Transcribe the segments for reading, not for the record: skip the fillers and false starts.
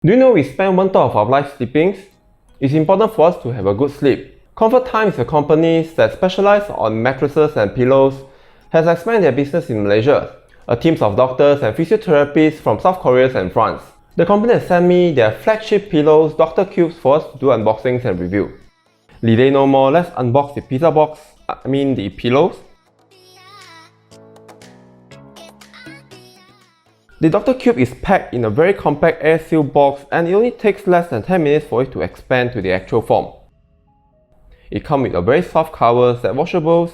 Do you know we spend 1/3 of our life sleeping? It's important for us to have a good sleep. Comfortime is a company that specializes on mattresses and pillows, has expanded their business in Malaysia. A team of doctors and physiotherapists from South Korea and France. The company has sent me their flagship pillows, Dr. Cubes, for us to do unboxings and review. Delay no more, let's unbox the pizza box, the pillows. The Dr. Cube is packed in a very compact air-sealed box and it only takes less than 10 minutes for it to expand to the actual form. It comes with a very soft cover that's washables.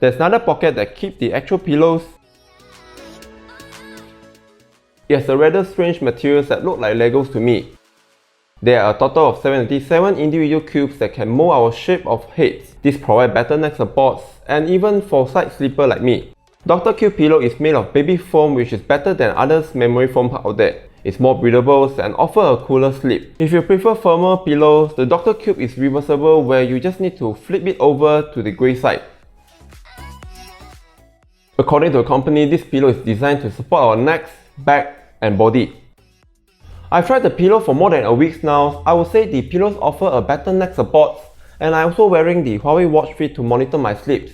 There's another pocket that keeps the actual pillows. It has a rather strange materials that look like Legos to me. There are a total of 77 individual cubes that can mold our shape of heads. This provides better neck supports and even for side sleeper like me. Dr. Cube pillow is made of baby foam, which is better than others memory foam out there. It's more breathable and offers a cooler sleep. If you prefer firmer pillows, the Dr. Cube is reversible where you just need to flip it over to the grey side. According to the company, this pillow is designed to support our necks, back and body. I've tried the pillow for more than a week now. I would say the pillows offer a better neck support, and I'm also wearing the Huawei Watch Fit to monitor my sleeps.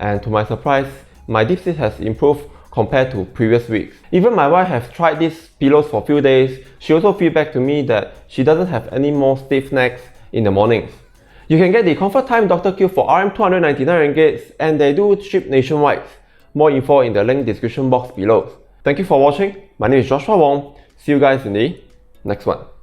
And to my surprise, my deep sleep has improved compared to previous weeks. Even my wife has tried these pillows for a few days. She also feedback to me that she doesn't have any more stiff necks in the mornings. You can get the Comfortime Dr. Cube for RM299 and they do ship nationwide. More info in the link description box below. Thank you for watching. My name is Joshua Wong. See you guys in the next one.